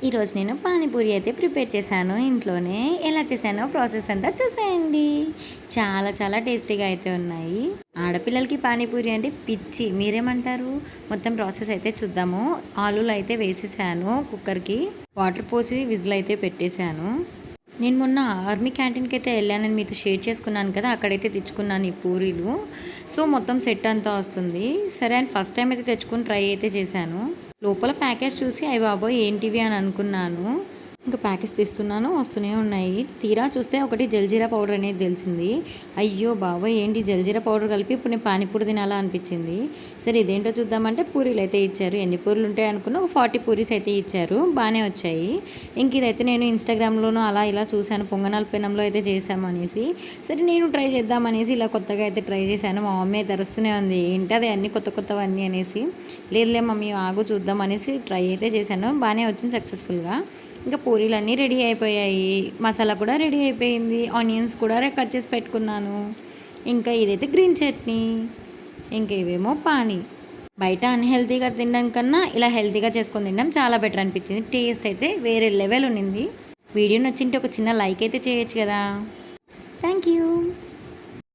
ఈరోజు నేను పానీపూరి అయితే ప్రిపేర్ చేశాను ఇంట్లోనే. ఎలా చేశానో ప్రాసెస్ అంతా చూసేయండి. చాలా చాలా టేస్టీగా అయితే ఉన్నాయి. ఆడపిల్లలకి పానీపూరి అంటే పిచ్చి, మీరేమంటారు? మొత్తం ప్రాసెస్ అయితే చూద్దాము. ఆలూలు అయితే వేసేసాను కుక్కర్కి, వాటర్ పోసి విజిల్ అయితే పెట్టేశాను. నేను మొన్న ఆర్మీ క్యాంటీన్కి అయితే వెళ్ళానని మీతో షేర్ చేసుకున్నాను కదా, అక్కడైతే తెచ్చుకున్నాను ఈ పూరీలు. సో మొత్తం సెట్ అంతా వస్తుంది. సరే అని ఫస్ట్ టైం అయితే తెచ్చుకుని ట్రై అయితే చేశాను. లోపల ప్యాకేజ్ చూసి అయ్య బాబోయ్ ఏంటివి అని అనుకున్నాను. ఇంకా ప్యాకేజ్ తీస్తున్నాను, వస్తూనే ఉన్నాయి. తీరా చూస్తే ఒకటి జల్జీరా పౌడర్ అనేది తెలిసింది. అయ్యో బాబోయ్ ఏంటి జల్జీరా పౌడర్ కలిపి ఇప్పుడు నేను పానీపూరి తినాలా అనిపించింది. సరే ఇదేంటో చూద్దామంటే పూరీలు అయితే ఇచ్చారు. ఎన్ని పూరీలు ఉంటాయి అనుకున్నా, ఒక 40 పూరీస్ అయితే ఇచ్చారు. బాగానే వచ్చాయి. ఇంక ఇదైతే నేను ఇన్స్టాగ్రామ్లోనూ అలా ఇలా చూశాను, పొంగనాల పెనంలో అయితే చేసామనేసి. సరే నేను ట్రై చేద్దామనేసి ఇలా కొత్తగా అయితే ట్రై చేశాను. మా మమ్మీ అయితే అరుస్తూనే ఉంది, ఏంటి అది అన్ని కొత్త కొత్తవన్నీ అనేసి. లేదులే మమ్మీ ఆగు చూద్దాం అనేసి ట్రై అయితే చేశాను. బాగానే వచ్చింది సక్సెస్ఫుల్గా. ఇంకా పూరీలు అన్నీ రెడీ అయిపోయాయి, మసాలా కూడా రెడీ అయిపోయింది, ఆనియన్స్ కూడా కట్ చేసి పెట్టుకున్నాను. ఇంకా ఇదైతే గ్రీన్ చట్నీ, ఇంకా ఇవేమో పానీ. బయట అన్హెల్తీగా తినడం కన్నా ఇలా హెల్తీగా చేసుకొని తినడం చాలా బెటర్ అనిపించింది. టేస్ట్ అయితే వేరే లెవెల్ ఉన్నింది. వీడియో నచ్చింటే ఒక చిన్న లైక్ అయితే చేయొచ్చు కదా. Thank you.